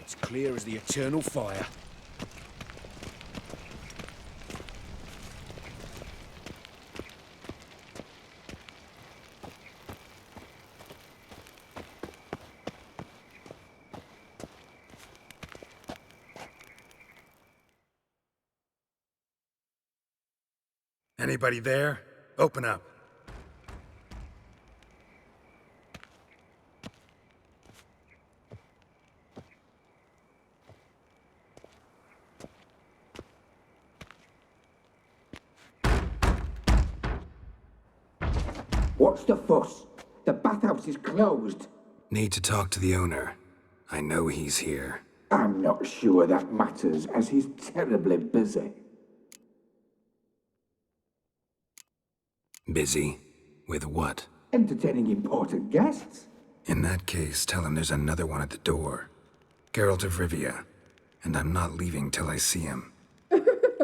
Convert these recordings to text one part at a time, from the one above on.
It's clear as the eternal fire. Anybody there? Open up. What's the fuss? The bathhouse is closed. Need to talk to the owner. I know he's here. I'm not sure that matters, as he's terribly busy. Busy? With what? Entertaining important guests. In that case, tell him there's another one at the door. Geralt of Rivia. And I'm not leaving till I see him.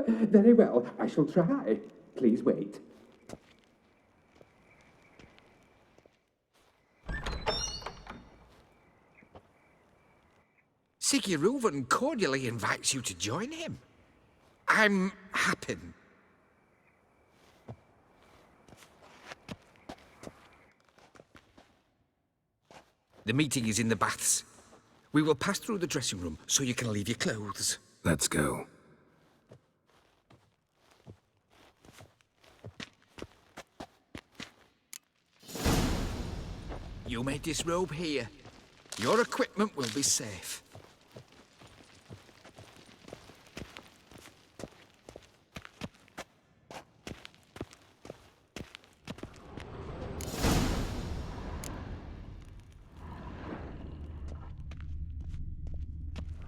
Very well, I shall try. Please wait. Sigurd cordially invites you to join him. I'm happy. The meeting is in the baths. We will pass through the dressing room so you can leave your clothes. Let's go. You may disrobe here. Your equipment will be safe.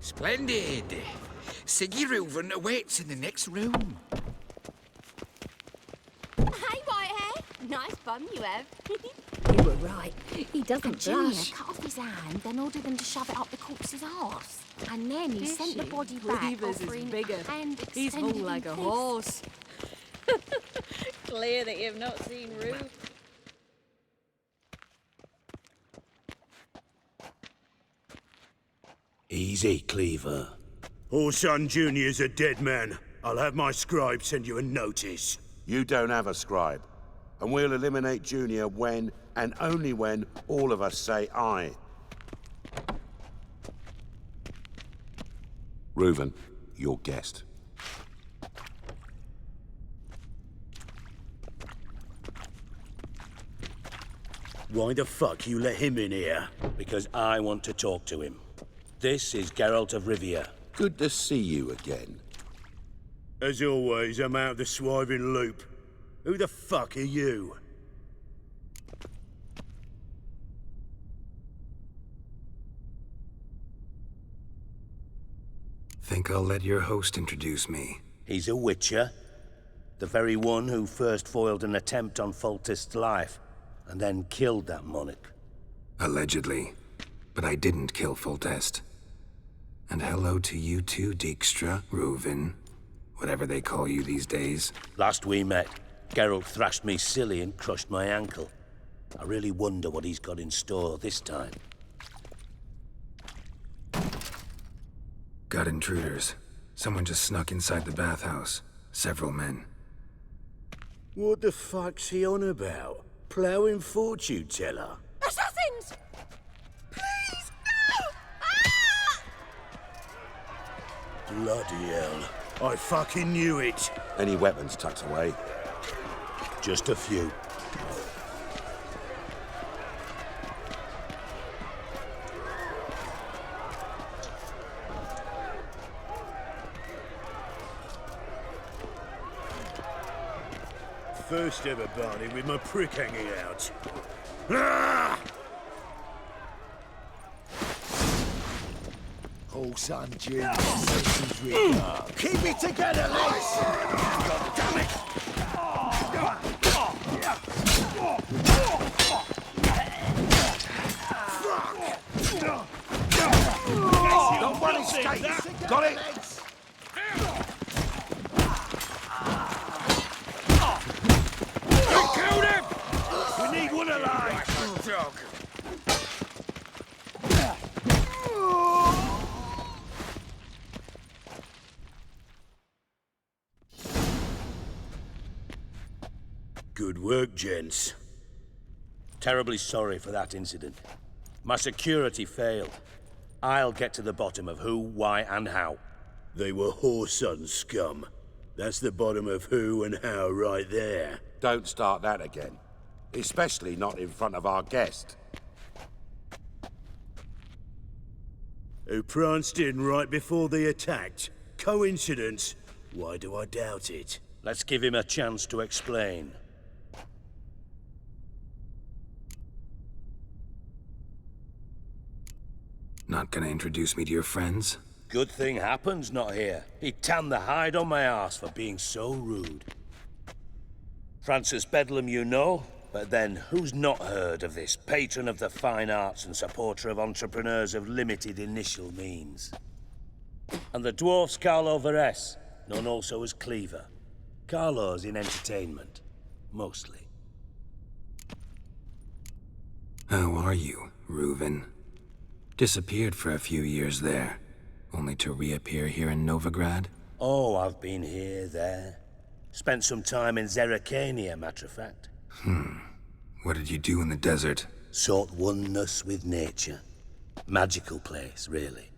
Splendid! Sigurd awaits in the next room. Hey, Whitehair! Nice bum you have. You were right. He doesn't Junior blush. cut off his hand, then ordered them to shove it up the corpse's arse. And then he sent the body back, Reavers offering is bigger. and He's hung extended like a in peace. horse. Clear that you've not seen Rue. Easy, Cleaver. Orson Jr.'s a dead man. I'll have my scribe send you a notice. You don't have a scribe. And we'll eliminate Junior when, and only when, all of us say aye. Reuven, your guest. Why the fuck you let him in here? Because I want to talk to him. This is Geralt of Rivia. Good to see you again. As always, I'm out of the swiving loop. Who the fuck are you? Think I'll let your host introduce me. He's a witcher. The very one who first foiled an attempt on Foltest's life, and then killed that monarch. Allegedly. But I didn't kill Foltest. And hello to you too, Dijkstra, Reuven, whatever they call you these days. Last we met, Geralt thrashed me silly and crushed my ankle. I really wonder what he's got in store this time. Got intruders. Someone just snuck inside the bathhouse. Several men. What the fuck's he on about? Ploughing fortune teller? Assassins! Please, no! Bloody hell. I fucking knew it. Any weapons tucked away? Just a few. First ever Barney with my prick hanging out. Ah! Orson Jr. sends his regards. Keep it together, lads! God damn it! Don't want to escape! Got it? Killed him! We need one alive! Dog. work, gents. Terribly sorry for that incident. My security failed. I'll get to the bottom of who, why, and how. They were whoreson scum. That's the bottom of who and how right there. Don't start that again. Especially not in front of our guest. Who pranced in right before they attacked. Coincidence? Why do I doubt it? Let's give him a chance to explain. Not gonna introduce me to your friends? Good thing Happen's not here. He tanned the hide on my arse for being so rude. Francis Bedlam you know, but then who's not heard of this patron of the fine arts and supporter of entrepreneurs of limited initial means? And the dwarf's Carlo Veres, known also as Cleaver. Carlo's in entertainment, mostly. How are you, Reuven? Disappeared for a few years there, only to reappear here in Novigrad? Oh, I've been here, there. Spent some time in Zerrikania, matter of fact. What did you do in the desert? Sought oneness with nature. Magical place, really.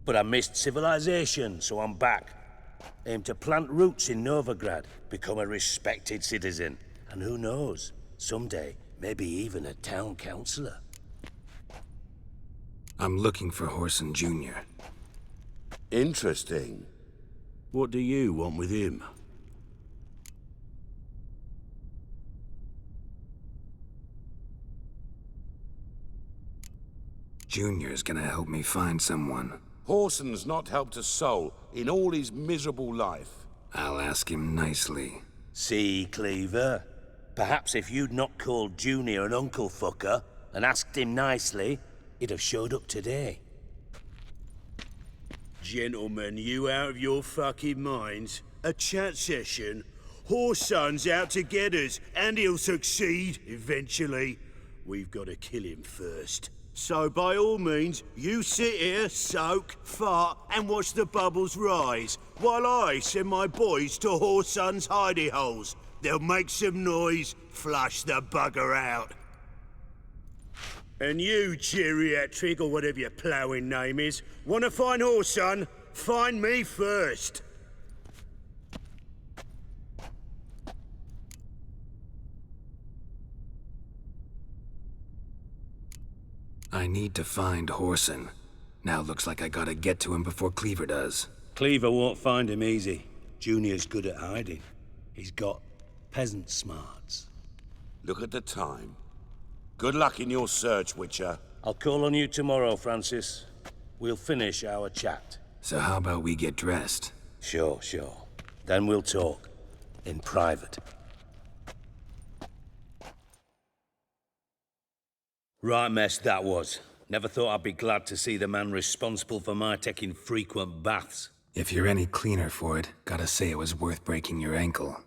But I missed civilization, so I'm back. Aim to plant roots in Novigrad, become a respected citizen. And who knows, someday, maybe even a town councillor. I'm looking for Horson Jr. Interesting. What do you want with him? Junior's gonna help me find someone. Horson's not helped a soul in all his miserable life. I'll ask him nicely. See, Cleaver? Perhaps if you'd not called Junior an uncle fucker and asked him nicely, he'd have showed up today. Gentlemen, you out of your fucking minds? A chat session? Horson's out to get us, and he'll succeed, eventually. We've got to kill him first. So by all means, you sit here, soak, fart, and watch the bubbles rise, while I send my boys to Horson's hidey holes. They'll make some noise, flush the bugger out. And you, geriatric, or whatever your ploughing name is, want to find Horson? Find me first. I need to find Horson. Now looks like I gotta get to him before Cleaver does. Cleaver won't find him easy. Junior's good at hiding. He's got peasant smarts. Look at the time. Good luck in your search, Witcher. I'll call on you tomorrow, Francis. We'll finish our chat. So how about we get dressed? Sure. Then we'll talk. In private. Right mess that was. Never thought I'd be glad to see the man responsible for my taking frequent baths. If you're any cleaner for it, gotta say it was worth breaking your ankle.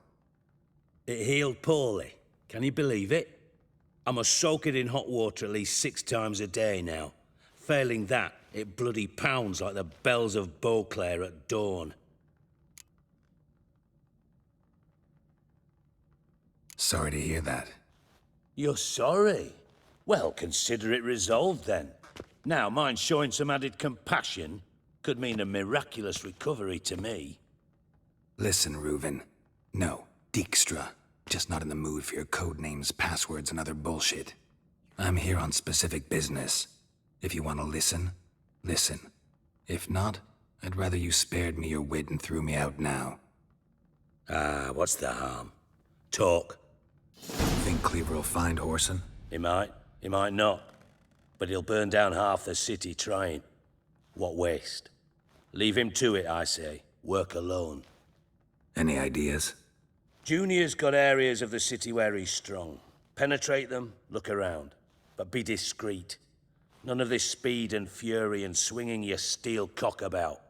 It healed poorly. Can you believe it? I must soak it in hot water at least 6 times a day now. Failing that, it bloody pounds like the bells of Beauclair at dawn. Sorry to hear that. You're sorry? Well, consider it resolved then. Now, mind showing some added compassion could mean a miraculous recovery to me. Listen, Reuven. No, Dijkstra. Just not in the mood for your code names, passwords, and other bullshit. I'm here on specific business. If you want to listen, listen. If not, I'd rather you spared me your wit and threw me out now. What's the harm? Talk. Think Cleaver will find Horson? He might not. But he'll burn down half the city trying. What waste? Leave him to it, I say. Work alone. Any ideas? Junior's got areas of the city where he's strong. Penetrate them, look around. But be discreet. None of this speed and fury and swinging your steel cock about.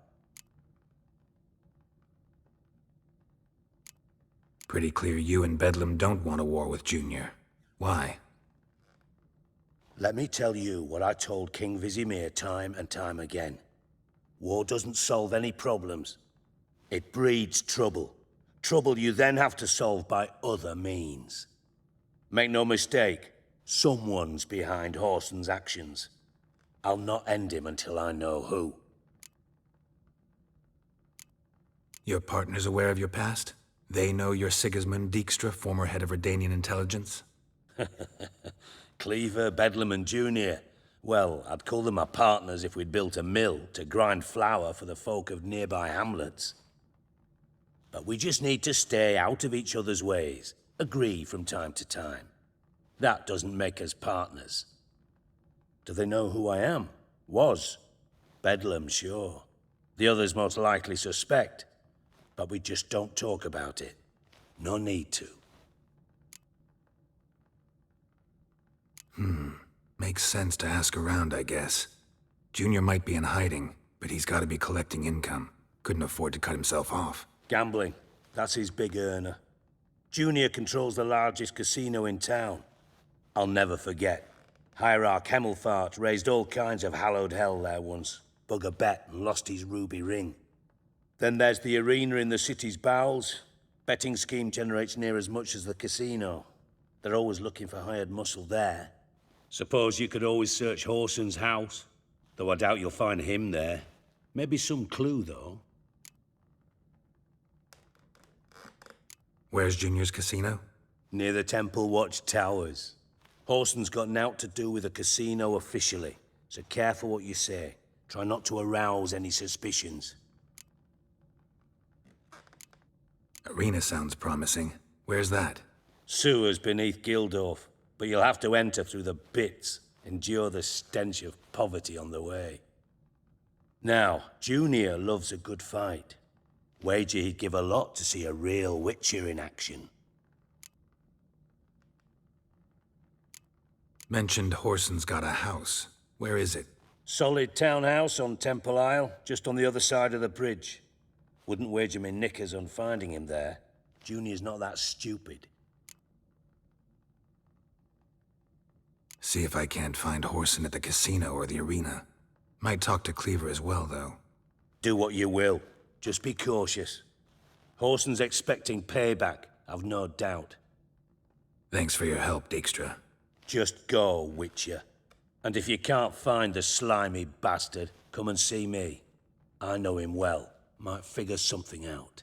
Pretty clear you and Bedlam don't want a war with Junior. Why? Let me tell you what I told King Vizimir time and time again. War doesn't solve any problems. It breeds trouble. Trouble you then have to solve by other means. Make no mistake, someone's behind Horson's actions. I'll not end him until I know who. Your partner's aware of your past? They know you're Sigismund Dijkstra, former head of Redanian intelligence? Cleaver, Bedlam, and Junior. Well, I'd call them my partners if we'd built a mill to grind flour for the folk of nearby hamlets. But we just need to stay out of each other's ways, agree from time to time. That doesn't make us partners. Do they know who I am? Was. Bedlam, sure. The others most likely suspect. But we just don't talk about it. No need to. Makes sense to ask around, I guess. Junior might be in hiding, but he's got to be collecting income. Couldn't afford to cut himself off. Gambling. That's his big earner. Junior controls the largest casino in town. I'll never forget. Hierarch Hemmelfart raised all kinds of hallowed hell there once. Bug a bet and lost his ruby ring. Then there's the arena in the city's bowels. Betting scheme generates near as much as the casino. They're always looking for hired muscle there. Suppose you could always search Horson's house. Though I doubt you'll find him there. Maybe some clue, though. Where's Junior's casino? Near the Temple Watch Towers. Horson's got naught to do with the casino officially, so careful what you say. Try not to arouse any suspicions. Arena sounds promising. Where's that? Sewers beneath Gildorf, but you'll have to enter through the bits, endure the stench of poverty on the way. Now, Junior loves a good fight. Wager he'd give a lot to see a real Witcher in action. Mentioned Horson's got a house. Where is it? Solid townhouse on Temple Isle, just on the other side of the bridge. Wouldn't wager me knickers on finding him there. Junior's not that stupid. See if I can't find Horson at the casino or the arena. Might talk to Cleaver as well, though. Do what you will. Just be cautious. Horson's expecting payback, I've no doubt. Thanks for your help, Dijkstra. Just go, Witcher. And if you can't find the slimy bastard, come and see me. I know him well. Might figure something out.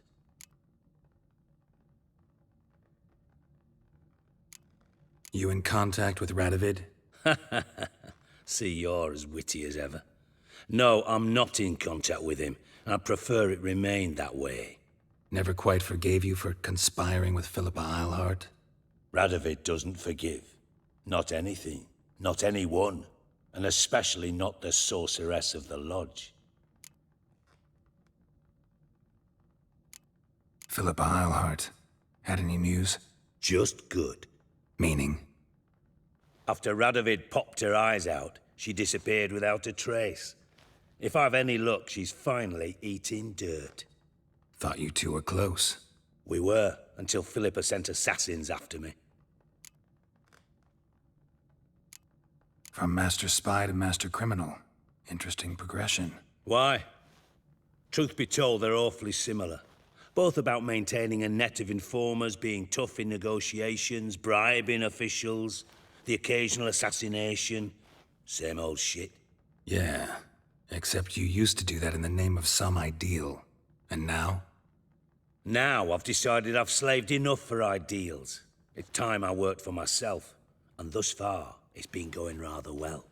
You in contact with Radovid? See, you're as witty as ever. No, I'm not in contact with him. I prefer it remained that way. Never quite forgave you for conspiring with Philippa Eilhart? Radovid doesn't forgive. Not anything. Not anyone. And especially not the sorceress of the lodge. Philippa Eilhart. Had any news? Just good. Meaning? After Radovid popped her eyes out, she disappeared without a trace. If I've any luck, she's finally eating dirt. Thought you two were close. We were, until Philippa sent assassins after me. From master spy to master criminal. Interesting progression. Why? Truth be told, they're awfully similar. Both about maintaining a net of informers, being tough in negotiations, bribing officials, the occasional assassination. Same old shit. Yeah, except you used to do that in the name of some ideal. And now? Now I've decided I've slaved enough for ideals. It's time I worked for myself. And thus far, it's been going rather well.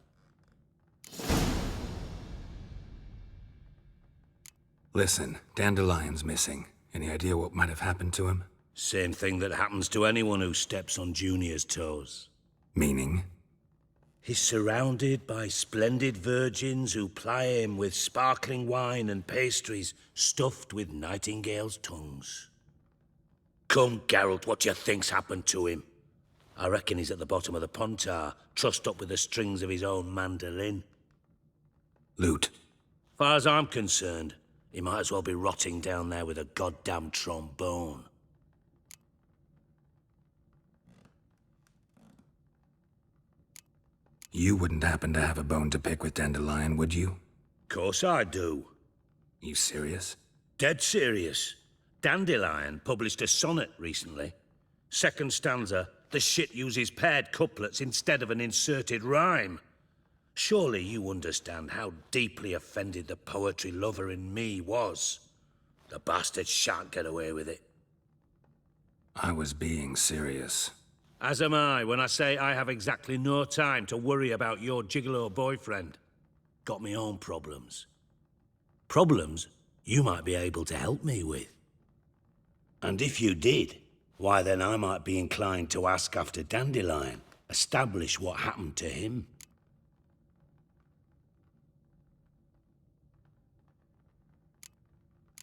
Listen, Dandelion's missing. Any idea what might have happened to him? Same thing that happens to anyone who steps on Junior's toes. Meaning? He's surrounded by splendid virgins who ply him with sparkling wine and pastries stuffed with nightingales' tongues. Come, Geralt, what do you think's happened to him? I reckon he's at the bottom of the Pontar, trussed up with the strings of his own mandolin. Loot. Far as I'm concerned, he might as well be rotting down there with a goddamn trombone. You wouldn't happen to have a bone to pick with Dandelion, would you? Course I do. You serious? Dead serious. Dandelion published a sonnet recently. Second stanza, the shit uses paired couplets instead of an inserted rhyme. Surely you understand how deeply offended the poetry lover in me was. The bastard shan't get away with it. I was being serious. As am I when I say I have exactly no time to worry about your gigolo boyfriend. Got me own problems. Problems you might be able to help me with. And if you did, why then I might be inclined to ask after Dandelion, establish what happened to him.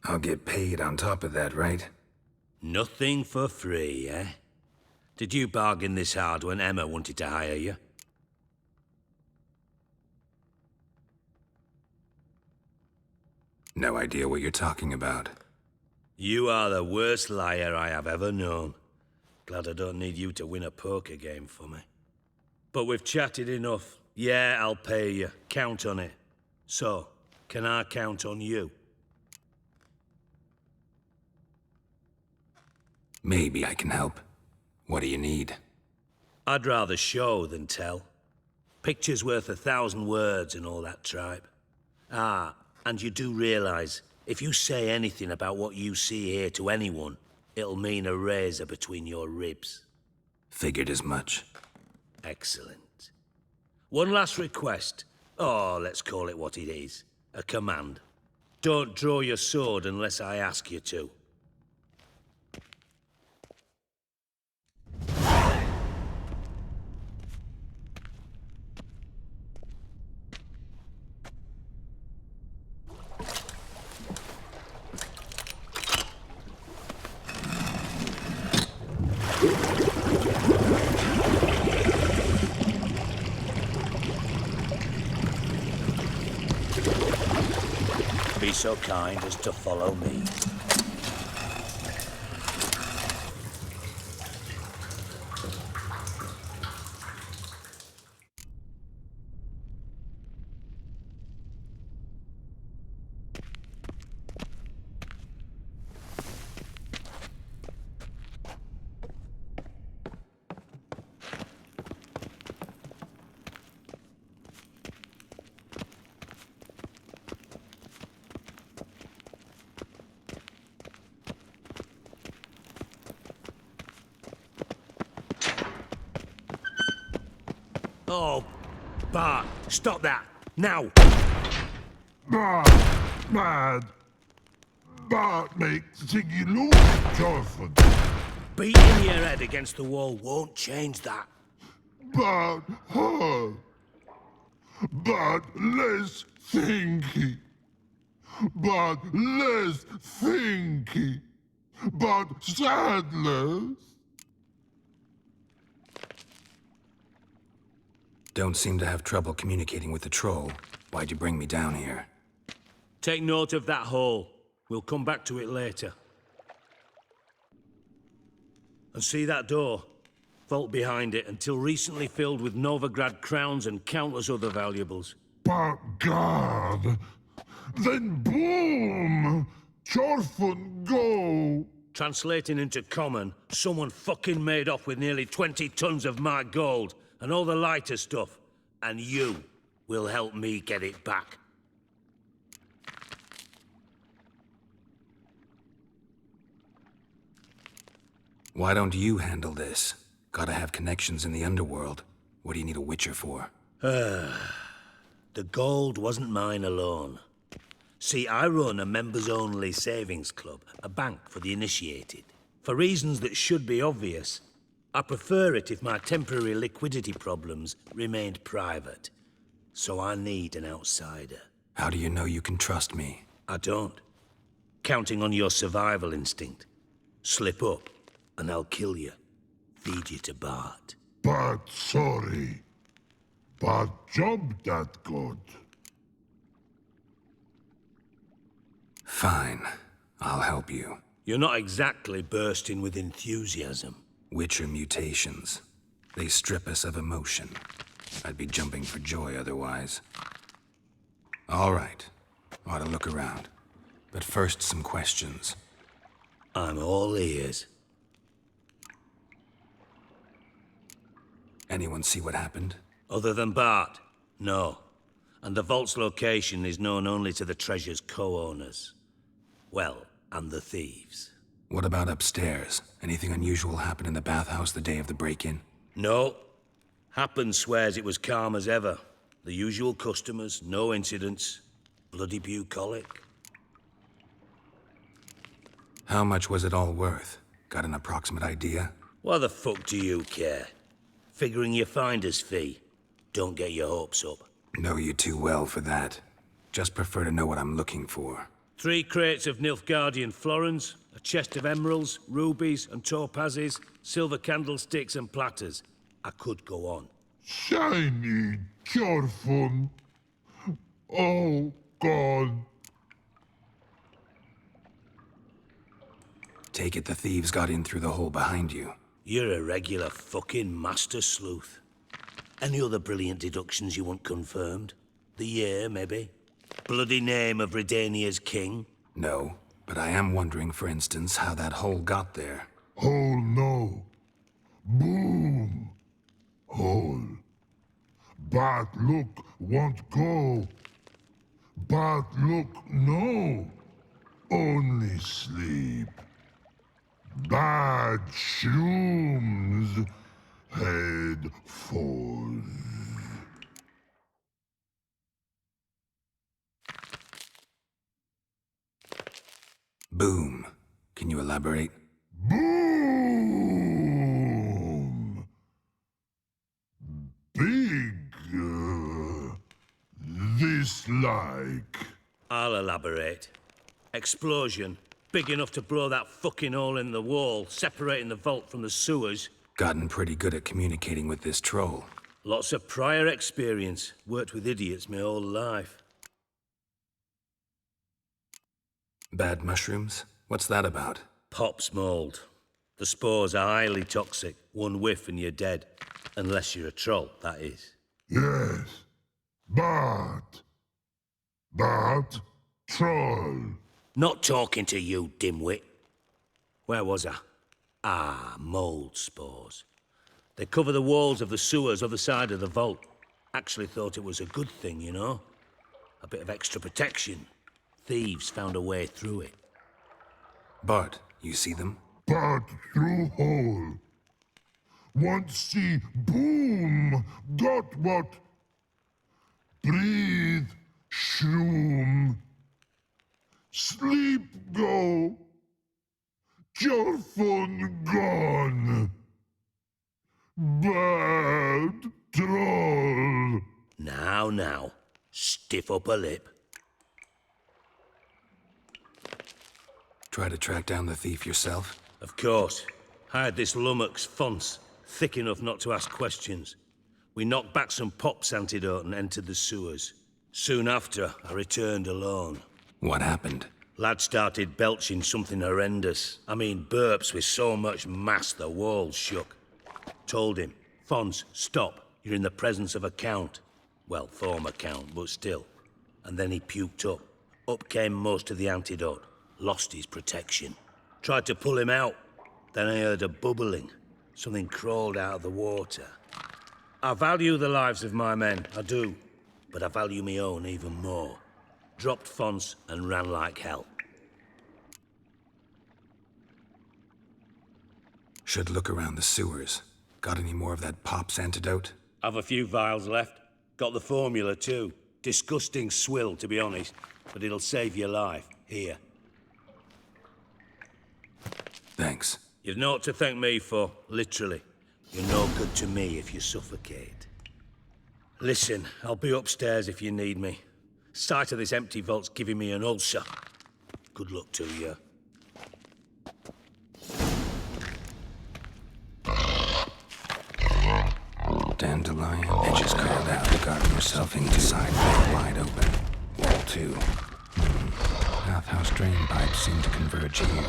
I'll get paid on top of that, right? Nothing for free, eh? Did you bargain this hard when Emma wanted to hire you? No idea what you're talking about. You are the worst liar I have ever known. Glad I don't need you to win a poker game for me. But we've chatted enough. Yeah, I'll pay you. Count on it. So, can I count on you? Maybe I can help. What do you need? I'd rather show than tell. Picture's worth 1,000 words and all that tripe. Ah, and you do realize, if you say anything about what you see here to anyone, it'll mean a razor between your ribs. Figured as much. Excellent. One last request. Oh, let's call it what it is. A command. Don't draw your sword unless I ask you to. Be so kind as to follow me. Oh, Bart, stop that, now! Bad. Bart makes Ziggy lose, Jonathan. Beating your head against the wall won't change that. But her. But less thinky. But less thinky. But sadless. Don't seem to have trouble communicating with the troll. Why'd you bring me down here? Take note of that hole. We'll come back to it later. And see that door? Vault behind it, until recently filled with Novigrad crowns and countless other valuables. But God. Then boom! Chorfun go! Translating into common, someone fucking made off with nearly 20 tons of my gold and all the lighter stuff. And you will help me get it back. Why don't you handle this? Gotta have connections in the underworld. What do you need a witcher for? The gold wasn't mine alone. See, I run a members-only savings club, a bank for the initiated. For reasons that should be obvious, I prefer it if my temporary liquidity problems remained private. So I need an outsider. How do you know you can trust me? I don't. Counting on your survival instinct. Slip up, and I'll kill you. Feed you to Bart. But sorry. But job that good. Fine. I'll help you. You're not exactly bursting with enthusiasm. Witcher mutations. They strip us of emotion. I'd be jumping for joy otherwise. All right. Ought to look around. But first, some questions. I'm all ears. Anyone see what happened? Other than Bart? No. And the vault's location is known only to the treasure's co-owners. Well, and the thieves. What about upstairs? Anything unusual happen in the bathhouse the day of the break-in? No. Happen swears it was calm as ever. The usual customers, no incidents. Bloody bucolic. How much was it all worth? Got an approximate idea? Why the fuck do you care? Figuring your finder's fee. Don't get your hopes up. Know you too well for that. Just prefer to know what I'm looking for. 3 crates of Nilfgaardian florins, a chest of emeralds, rubies and topazes, silver candlesticks and platters. I could go on. Shiny Chorfun. Oh, God. Take it the thieves got in through the hole behind you. You're a regular fucking master sleuth. Any other brilliant deductions you want confirmed? The year, maybe? Bloody name of Redania's king? No, but I am wondering, for instance, how that hole got there. Hole no. Boom. Hole. Bad look won't go. Bad look no. Only sleep. Bad shrooms. Head falls. Boom. Can you elaborate? Boom! Big. This like. I'll elaborate. Explosion. Big enough to blow that fucking hole in the wall, separating the vault from the sewers. Gotten pretty good at communicating with this troll. Lots of prior experience. Worked with idiots my whole life. Bad mushrooms? What's that about? Pops mold. The spores are highly toxic. One whiff and you're dead. Unless you're a troll, that is. Yes. But. Troll. Not talking to you, dimwit. Where was I? Ah, mold spores. They cover the walls of the sewers other side of the vault. Actually thought it was a good thing, you know? A bit of extra protection. Thieves found a way through it. Bart, you see them? But through hole. Want see boom. Got what? Breathe. Shroom. Sleep go. Your phone gone. Bad troll. Now. Stiff upper lip. Try to track down the thief yourself? Of course. Hired this lummox, Fons, thick enough not to ask questions. We knocked back some pops antidote and entered the sewers. Soon after, I returned alone. What happened? Lad started belching something horrendous. I mean, burps with so much mass the walls shook. Told him, Fons, stop. You're in the presence of a count. Well, former count, but still. And then he puked up. Up came most of the antidote. Lost his protection. Tried to pull him out. Then I heard a bubbling. Something crawled out of the water. I value the lives of my men, I do. But I value my own even more. Dropped Fons and ran like hell. Should look around the sewers. Got any more of that Pop's antidote? I've a few vials left. Got the formula too. Disgusting swill, to be honest. But it'll save your life. Here. Thanks. You've naught to thank me for, literally. You're no good to me if you suffocate. Listen, I'll be upstairs if you need me. Sight of this empty vault's giving me an ulcer. Good luck to you. Dandelion, edges curled out, guarding yourself inside, door wide open. Wall 2. Bathhouse drain pipes seem to converge here.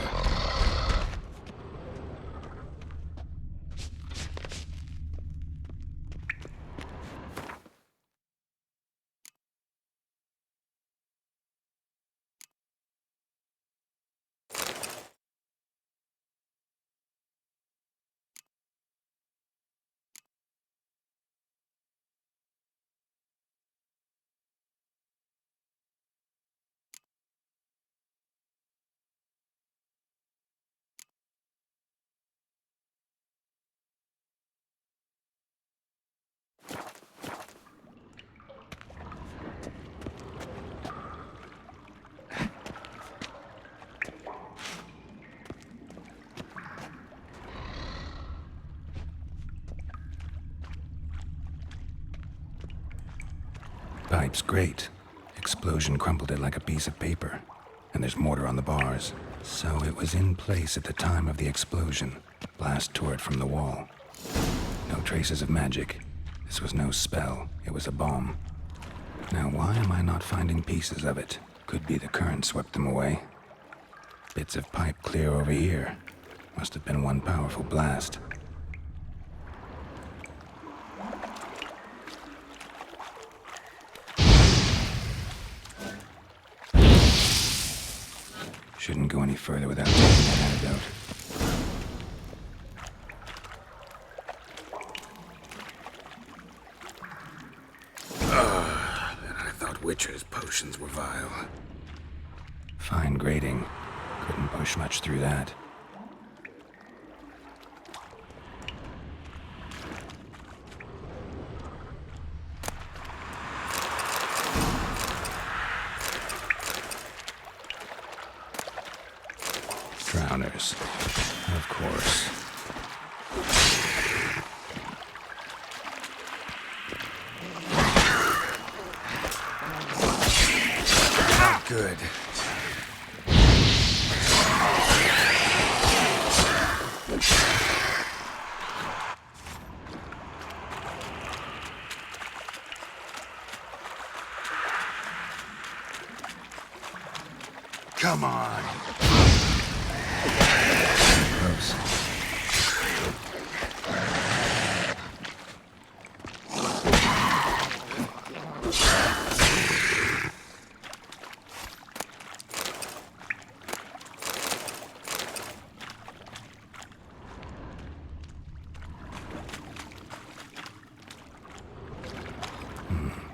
Pipe's great. Explosion crumpled it like a piece of paper. And there's mortar on the bars. So it was in place at the time of the explosion. Blast tore it from the wall. No traces of magic. This was no spell. It was a bomb. Now why am I not finding pieces of it? Could be the current swept them away. Bits of pipe clear over here. Must have been one powerful blast. Shouldn't go any further without taking that antidote. I thought Witcher's potions were vile. Fine grading. Couldn't push much through that. Drowners. Of course. Not good. Come on. Close.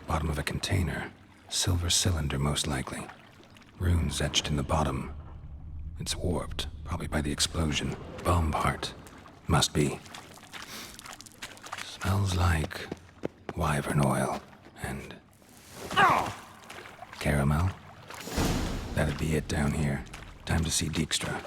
Bottom of a container. Silver cylinder, most likely. Runes etched in the bottom. It's warped, probably by the explosion. Bomb part. Must be. Smells like wyvern oil and caramel. That'd be it down here. Time to see Dijkstra.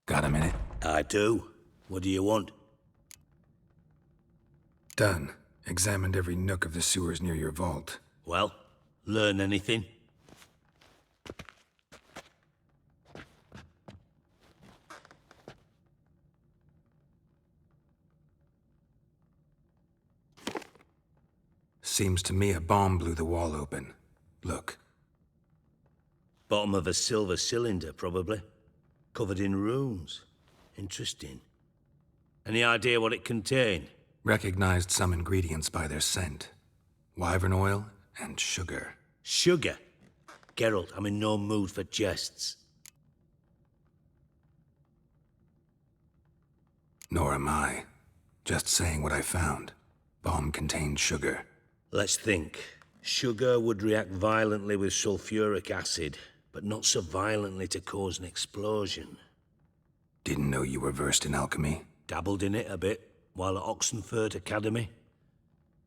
Got a minute? I do. What do you want? Done. Examined every nook of the sewers near your vault. Well, learn anything? Seems to me a bomb blew the wall open. Look. Bottom of a silver cylinder, probably. Covered in runes. Interesting. Any idea what it contained? Recognized some ingredients by their scent. Wyvern oil and sugar. Sugar? Geralt, I'm in no mood for jests. Nor am I. Just saying what I found. Bomb contained sugar. Let's think. Sugar would react violently with sulfuric acid, but not so violently to cause an explosion. Didn't know you were versed in alchemy. Dabbled in it a bit while at Oxenford Academy.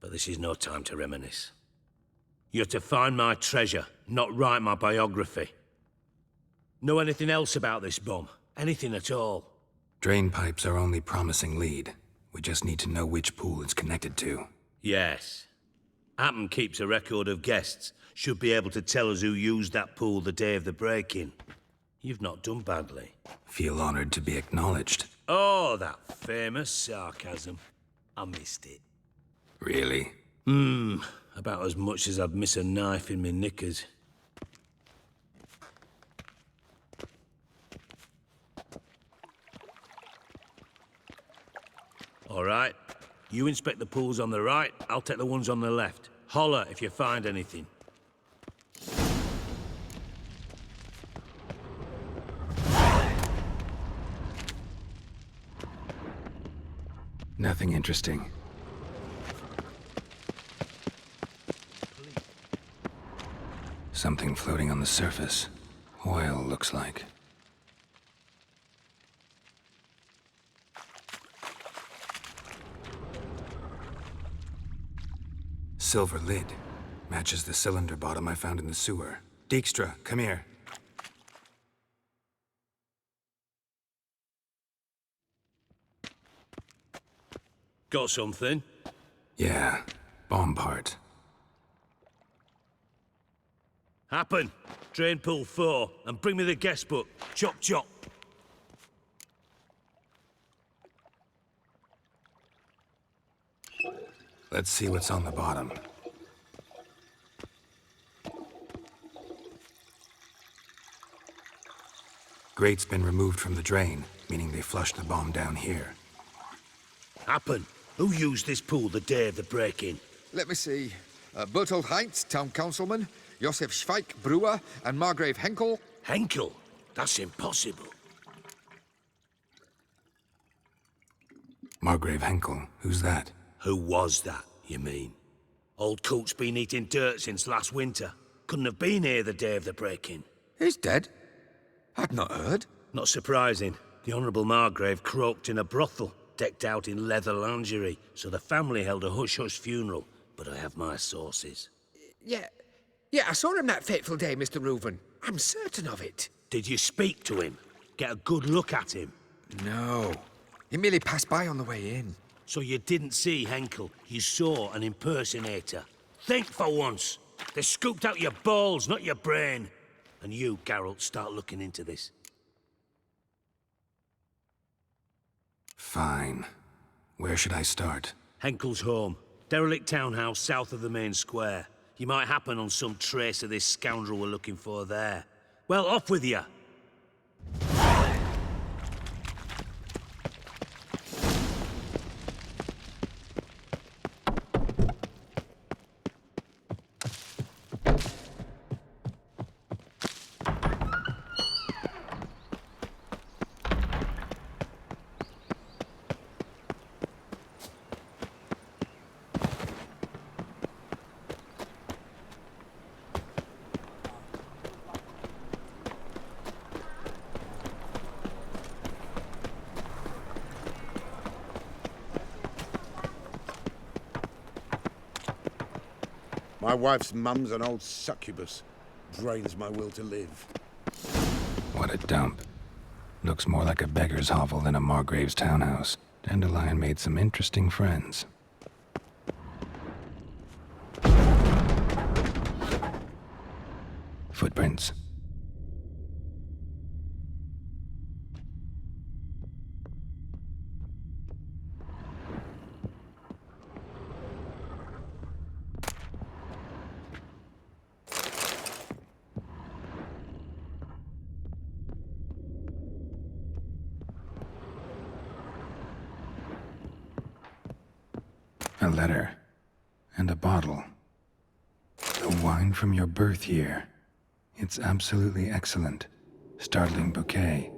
But this is no time to reminisce. You're to find my treasure, not write my biography. Know anything else about this bomb? Anything at all? Drain pipes are only promising lead. We just need to know which pool it's connected to. Yes. Appen keeps a record of guests. Should be able to tell us who used that pool the day of the break-in. You've not done badly. Feel honored to be acknowledged. Oh, that famous sarcasm. I missed it. Really? About as much as I'd miss a knife in my knickers. All right. You inspect the pools on the right, I'll take the ones on the left. Holler if you find anything. Nothing interesting. Something floating on the surface. Oil, looks like. Silver lid. Matches the cylinder bottom I found in the sewer. Dijkstra, come here. Got something? Yeah, bomb part. Happen. Drain pool 4, and bring me the guest book. Chop chop. Let's see what's on the bottom. Grate's been removed from the drain, meaning they flushed the bomb down here. Happen. Who used this pool the day of the break-in? Let me see. Bertold Heinz, town councilman, Josef Schweik, brewer, and Margrave Henkel. Henkel? That's impossible. Margrave Henkel, who's that? Who was that, you mean? Old Coot's been eating dirt since last winter. Couldn't have been here the day of the break-in. He's dead? I'd not heard. Not surprising. The Honourable Margrave croaked in a brothel, decked out in leather lingerie, so the family held a hush-hush funeral. But I have my sources. Yeah, I saw him that fateful day, Mr. Reuven. I'm certain of it. Did you speak to him? Get a good look at him? No. He merely passed by on the way in. So you didn't see Henkel, you saw an impersonator. Think for once. They scooped out your balls, not your brain. And you, Geralt, start looking into this. Fine. Where should I start? Henkel's home. Derelict townhouse south of the main square. You might happen on some trace of this scoundrel we're looking for there. Well, off with you. My wife's mum's an old succubus. Drains my will to live. What a dump. Looks more like a beggar's hovel than a Margrave's townhouse. Dandelion made some interesting friends. Footprints. A letter. And a bottle. The wine from your birth year. It's absolutely excellent. Startling bouquet.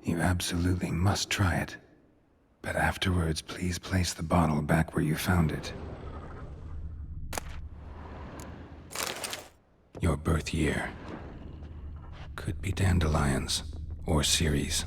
You absolutely must try it. But afterwards, please place the bottle back where you found it. Your birth year. Could be dandelions or Ceres.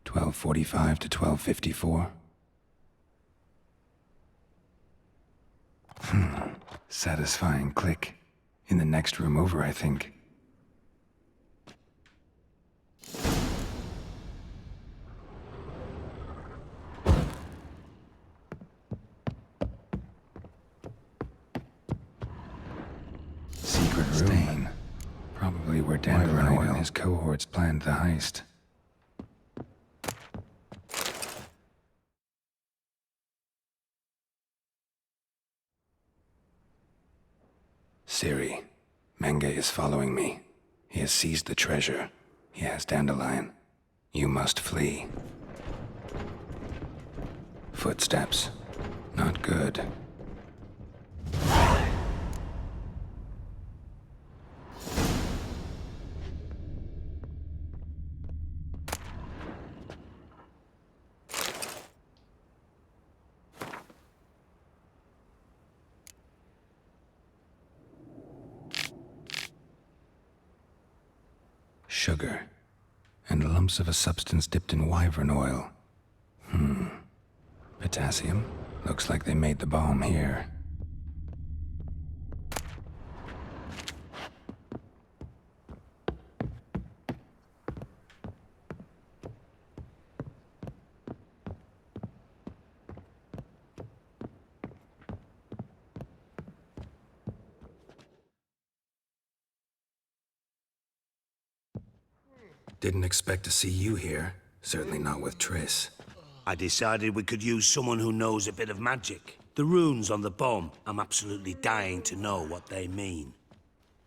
$12:45 to $12:54. Satisfying click. In the next room over, I think. Secret room. Stain. Probably where Dandelion and his cohorts planned the heist. Siri, Menge is following me. He has seized the treasure. He has Dandelion. You must flee. Footsteps. Not good. Sugar, and lumps of a substance dipped in wyvern oil. Potassium? Looks like they made the bomb here. Didn't expect to see you here. Certainly not with Triss. I decided we could use someone who knows a bit of magic. The runes on the bomb, I'm absolutely dying to know what they mean.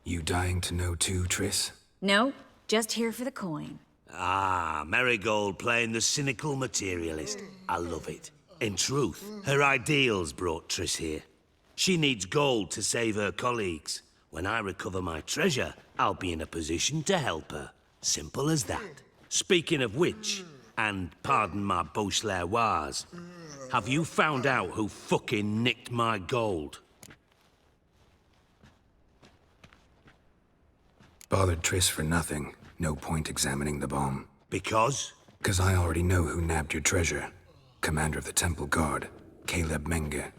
You dying to know too, Triss? No, just here for the coin. Ah, Marigold playing the cynical materialist. I love it. In truth, her ideals brought Triss here. She needs gold to save her colleagues. When I recover my treasure, I'll be in a position to help her. Simple as that. Speaking of which, and pardon my Beauclervois, have you found out who fucking nicked my gold? Bothered Triss for nothing. No point examining the bomb. Because? 'Cause I already know who nabbed your treasure. Commander of the Temple Guard, Caleb Menge.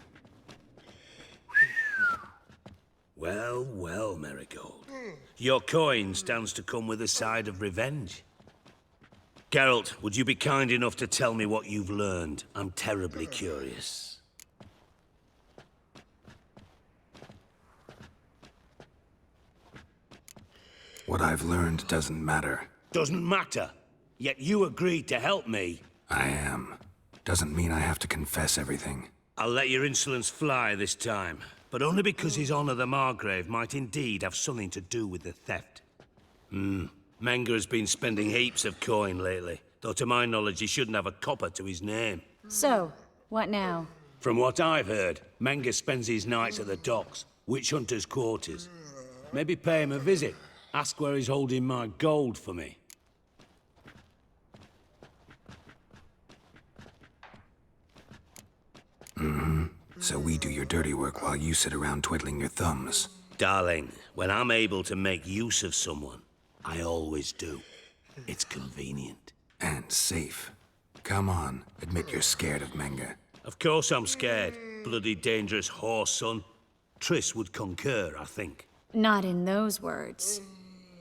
Well, well, Marigold. Your coin stands to come with a side of revenge. Geralt, would you be kind enough to tell me what you've learned? I'm terribly curious. What I've learned doesn't matter. Doesn't matter. Yet you agreed to help me. I am. Doesn't mean I have to confess everything. I'll let your insolence fly this time, but only because His Honor the Margrave might indeed have something to do with the theft. Menge has been spending heaps of coin lately, though to my knowledge he shouldn't have a copper to his name. So, what now? From what I've heard, Menge spends his nights at the docks, witch hunters' quarters. Maybe pay him a visit. Ask where he's holding my gold for me. So we do your dirty work while you sit around twiddling your thumbs. Darling, when I'm able to make use of someone, I always do. It's convenient. And safe. Come on, admit you're scared of Menge. Of course I'm scared. Bloody dangerous horse, son. Triss would concur, I think. Not in those words.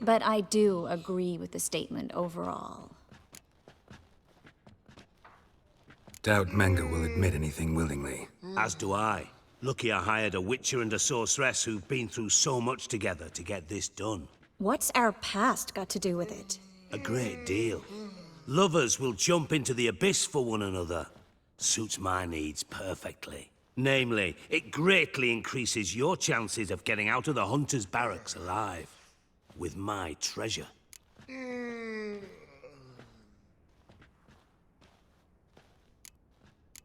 But I do agree with the statement overall. Doubt Manga will admit anything willingly. As do I. Lucky I hired a witcher and a sorceress who've been through so much together to get this done. What's our past got to do with it? A great deal. Lovers will jump into the abyss for one another. Suits my needs perfectly. Namely, it greatly increases your chances of getting out of the hunter's barracks alive. With my treasure.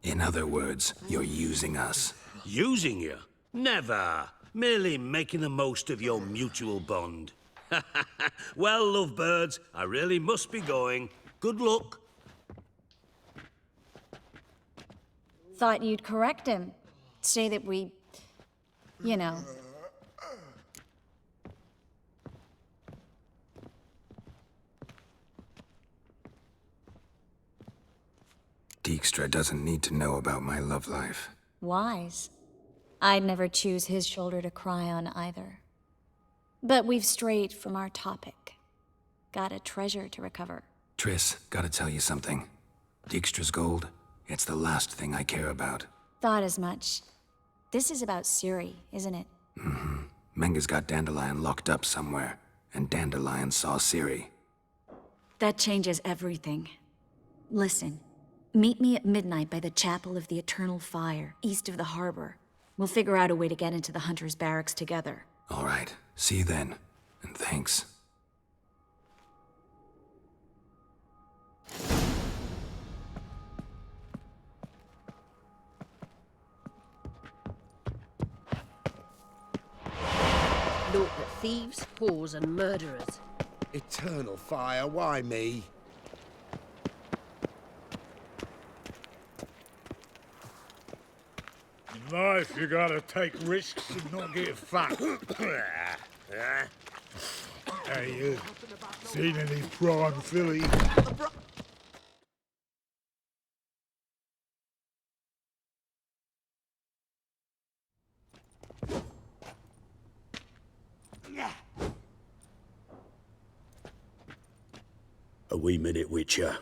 In other words, you're using us. Using you? Never. Merely making the most of your mutual bond. Well, lovebirds, I really must be going. Good luck. Thought you'd correct him. Say that we... you know... Dijkstra doesn't need to know about my love life. wise. I'd never choose his shoulder to cry on either. But we've strayed from our topic. Got a treasure to recover. Triss, gotta tell you something. Dijkstra's gold, it's the last thing I care about. Thought as much. This is about Ciri, isn't it? Mm-hmm. Menga's got Dandelion locked up somewhere, and Dandelion saw Ciri. That changes everything. Listen, meet me at midnight by the Chapel of the Eternal Fire, east of the harbor. We'll figure out a way to get into the Hunter's barracks together. All right, see you then, and thanks. Naught but thieves, whores, and murderers. Eternal fire, why me? In life, you gotta take risks and not get fucked. Hey, seen any prime filly? A wee minute, Witcher.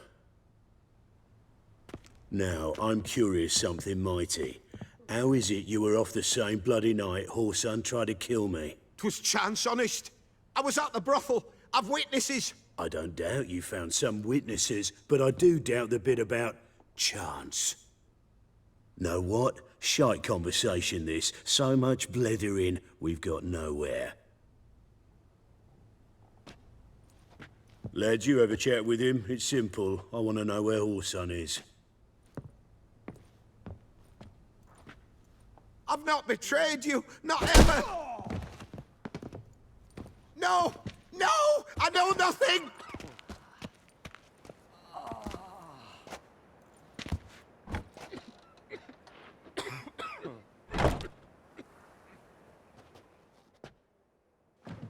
Now, I'm curious something mighty. How is it you were off the same bloody night Whoreson tried to kill me? 'Twas chance, honest. I was at the brothel. I've witnesses. I don't doubt you found some witnesses, but I do doubt the bit about chance. Know what? Shite conversation this. So much blethering, we've got nowhere. Lads, you have a chat with him. It's simple. I want to know where Whoreson is. I've not betrayed you. Not ever. No! No! I know nothing!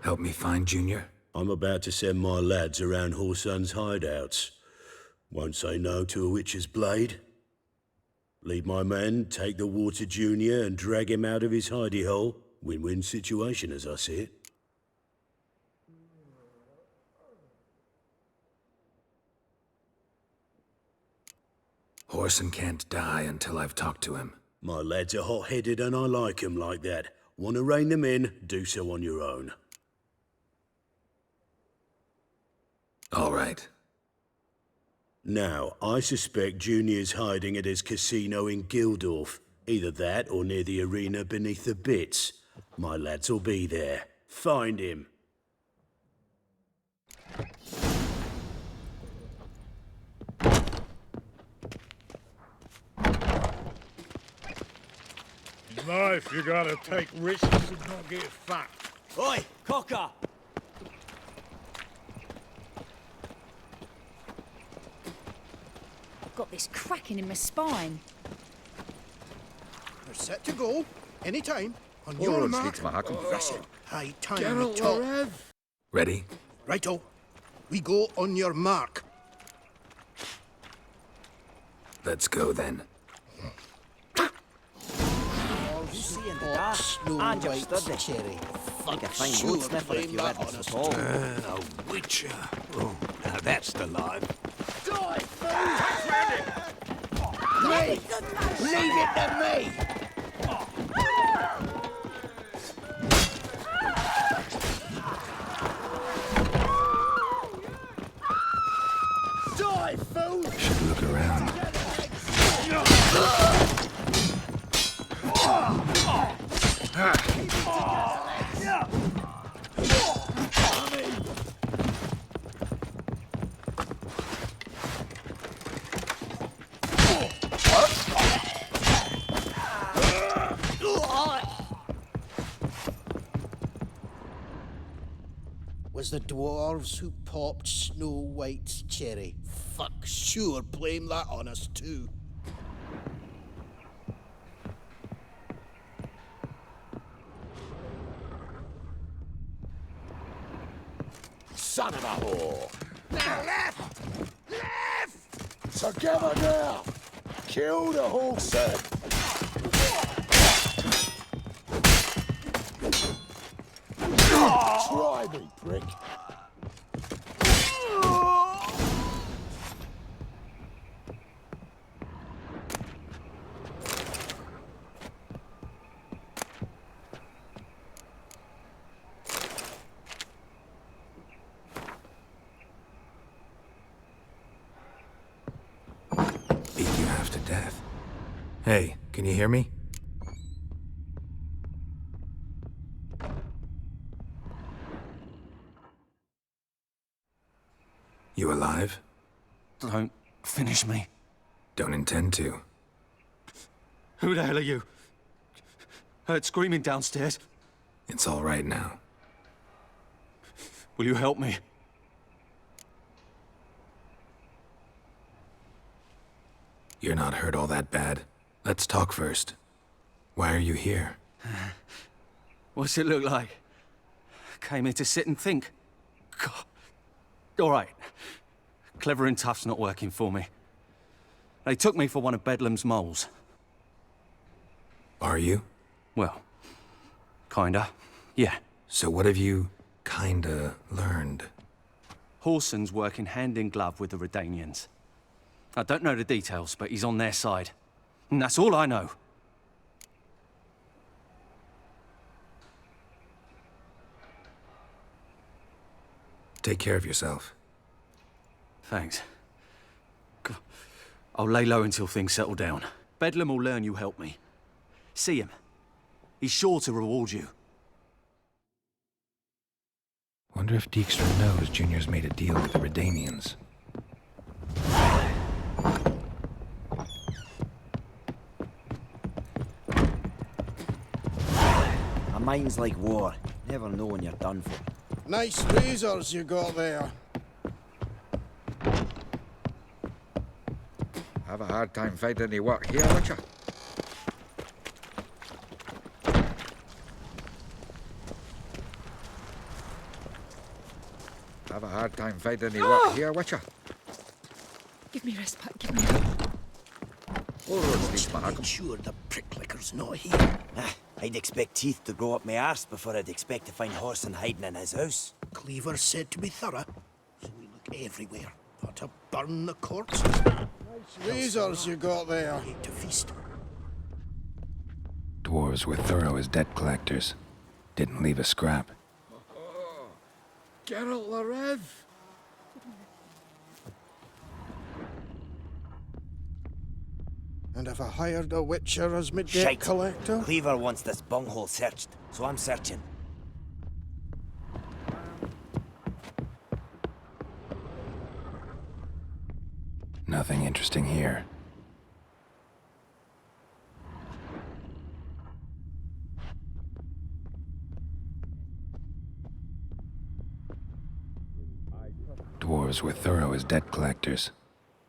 Help me find Junior? I'm about to send my lads around Whoreson's hideouts. Won't say no to a witch's blade. Lead my men, take the water Junior and drag him out of his hidey hole. Win-win situation as I see it. Whoreson can't die until I've talked to him. My lads are hot-headed and I like 'em like that. Want to rein them in, do so on your own. All right. Now, I suspect Junior's hiding at his casino in Gildorf. Either that or near the arena beneath the bits. My lads will be there. Find him. In life, you gotta take risks and not get fucked. Oi, cocker! I've got this cracking in my spine. We're set to go. Anytime. On All your roads mark. lead to Mahakam. Listen, high time we Geralt, talk. Rev. Ready? Righto. We go on your mark. Let's go then. Ah, Snow understood White it. cherry. Like a fine Sure, wood sniffer if you blame had that this on at all. A witcher. Oh, now that's the life. Die, fool! Me! Leave it to me! Die, fool! Should look around. Was the dwarves who popped Snow White's cherry. Fuck, sure, blame that on us too. Son of a whore! Now left! Left! Together now! Kill the horse! Try me, prick! Beat you half to death. Hey, can you hear me? You alive? Don't finish me. Don't intend to. Who the hell are you? Heard screaming downstairs. It's all right now. Will you help me? You're not hurt all that bad. Let's talk first. Why are you here? What's it look like? Came here to sit and think. God. All right. Clever and tough's not working for me. They took me for one of Bedlam's moles. Are you? Well, kinda. Yeah. So what have you kinda learned? Horson's working hand in glove with the Redanians. I don't know the details, but he's on their side. And that's all I know. Take care of yourself. Thanks. God. I'll lay low until things settle down. Bedlam will learn you helped me. See him. He's sure to reward you. Wonder if Dijkstra knows Junior's made a deal with the Redanians. A mind's like war. Never know when you're done for. Nice razors you got there. Have a hard time finding any work here, Witcher. Have a hard time finding any work here, Witcher. Give me respite, give me help. All roads lead to Mahagum. Sure the pricklicker's not here. I'd expect teeth to grow up my arse before I'd expect to find Horson hiding in his house. Cleaver said to be thorough, so we look everywhere. Got to burn the corpse. Nice razors you got there. Hate to feast. Dwarves were thorough as debt collectors. Didn't leave a scrap. Geralt the Rev. And if I hired a witcher as my debt Shite. collector? Cleaver wants this bunghole searched, so I'm searching. Nothing interesting here. Dwarves were thorough as debt collectors.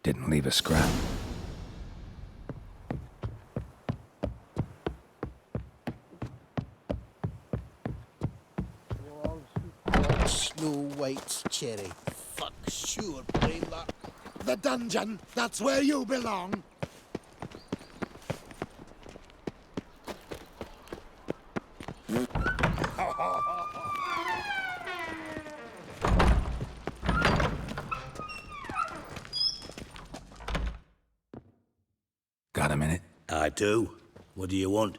Didn't leave a scrap. Snow White's cherry. Fuck, sure, blame that. The dungeon, that's where you belong. Got a minute? I do. What do you want?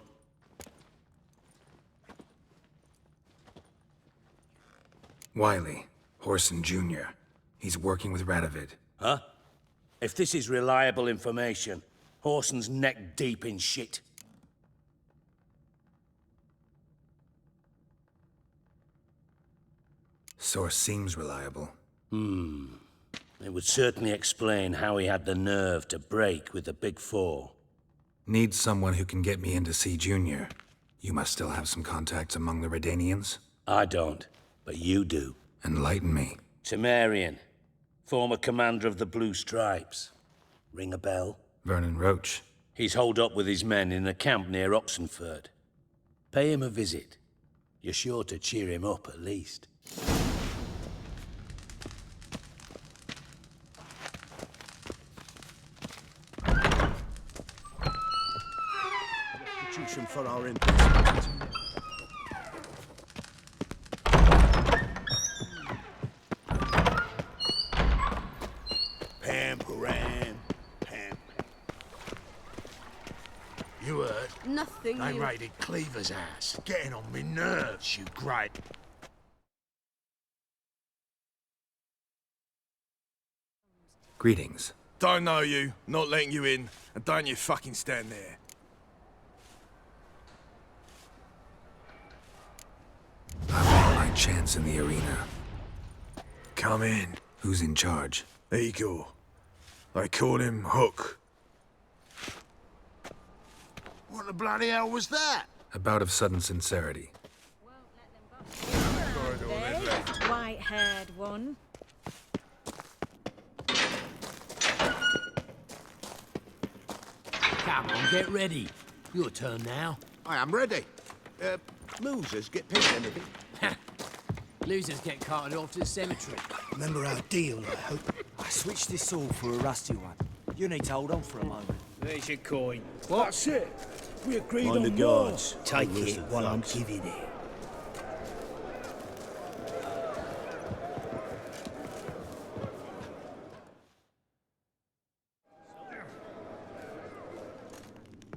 Wiley, Horson Jr. He's working with Radovid. Huh? If this is reliable information, Horson's neck deep in shit. Source seems reliable. It would certainly explain how he had the nerve to break with the Big Four. Need someone who can get me in to see Junior. You must still have some contacts among the Redanians? I don't, but you do. Enlighten me. Temerian, former commander of the Blue Stripes. Ring a bell? Vernon Roach. He's holed up with his men in a camp near Oxenford. Pay him a visit. You're sure to cheer him up, at least. Restitution for our investment. Pam, Param, Pam. You heard? Nothing. They raided Cleaver's house. Getting on me nerves, you great. Greetings. Don't know you, not letting you in, and don't you fucking stand there. I want my chance in the arena. Come in. Who's in charge? Igor. They call him Hook. What the bloody hell was that? A bout of sudden sincerity. White-haired one. Come on, get ready. Your turn now. I am ready. Losers get picked anything. Losers get carted off to the cemetery. Remember our deal, I hope? I switched this sword for a rusty one. You need to hold on for a moment. There's your coin. That's it. We agreed On on the more. guards. Take it while I'm giving it.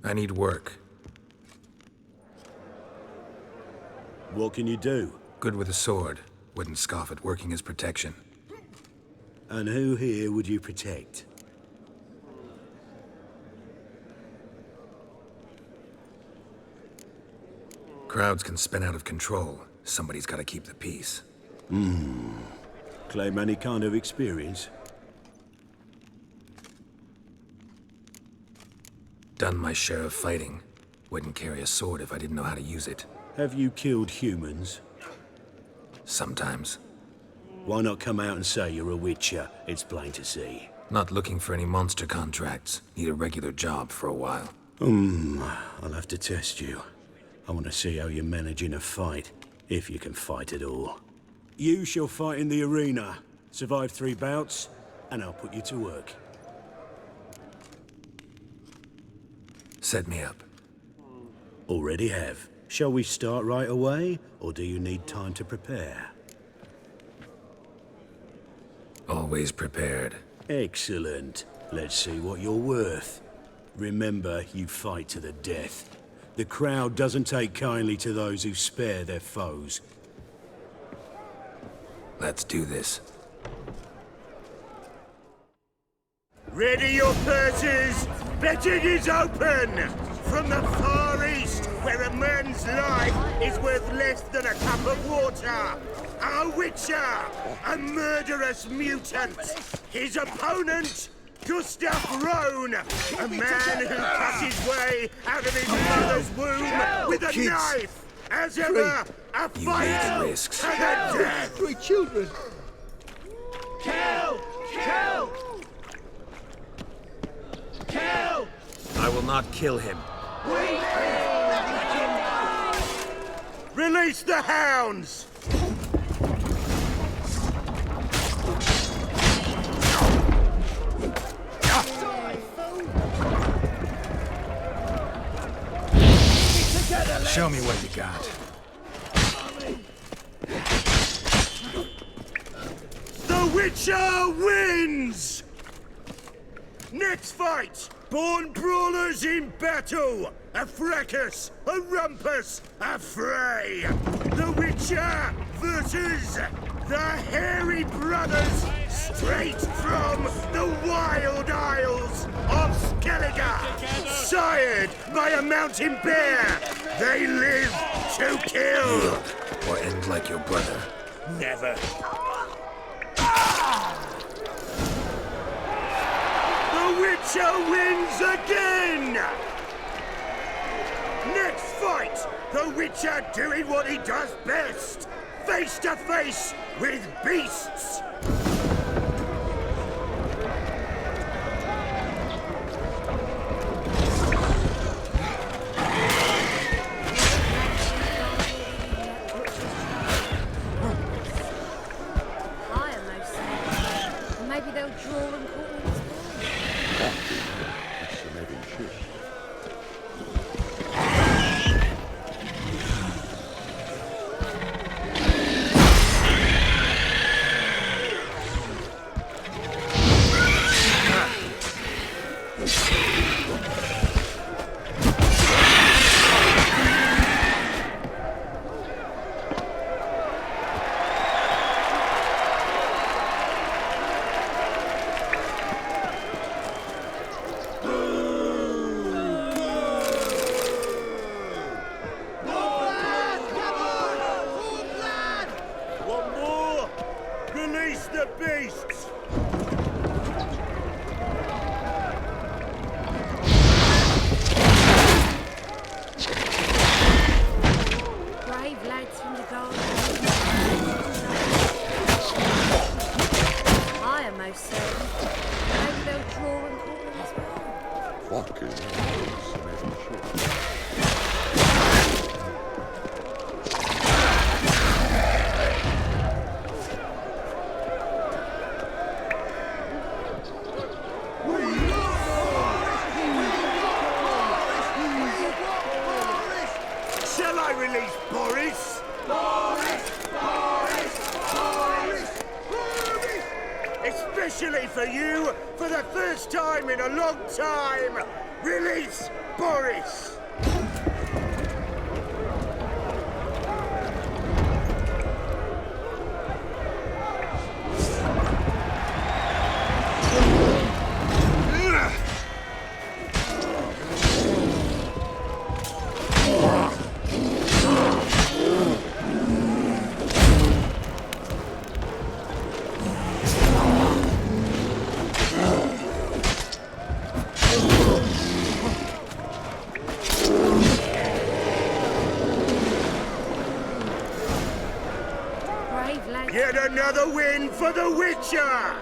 I need work. What can you do? Good with a sword. Wouldn't scoff at working as protection. And who here would you protect? Crowds can spin out of control. Somebody's got to keep the peace. Claim any kind of experience? Done my share of fighting. Wouldn't carry a sword if I didn't know how to use it. Have you killed humans? Sometimes. Why not come out and say you're a witcher? It's plain to see. Not looking for any monster contracts. Need a regular job for a while. I'll have to test you. I want to see how you manage in a fight, if you can fight at all. You shall fight in the arena. Survive 3 bouts, and I'll put you to work. Set me up. Already have. Shall we start right away, or do you need time to prepare? Always prepared. Excellent. Let's see what you're worth. Remember, you fight to the death. The crowd doesn't take kindly to those who spare their foes. Let's do this. Ready your purses! Betting is open! From the Far East, where a man's life is worth less than a cup of water! A witcher! A murderous mutant! His opponent, Gustav Rohn! A man who cut his way out of his mother's womb with a knife! As ever, a fight risks. to the death! 3 children! Kill! Kill! Kill! I will not kill him. Release the hounds! Show me what you got. The Witcher wins! Next fight! Born brawlers in battle! A fracas, a rumpus, a fray! The Witcher versus the Hairy Brothers, straight from the Wild Isles of Skellige! Sired by a mountain bear! They live to kill! Or end like your brother. Never. The Witcher wins again! Next fight, the Witcher doing what he does best, face to face with beasts! Maybe they'll draw and quarter as well. Release the beasts! Brave lads from the garden. I am most certain. Maybe they'll draw and quarter as well. Fucking Shall I release Boris? Boris! Especially for you, for the first time in a long time, release Boris! Yet another win for the Witcher!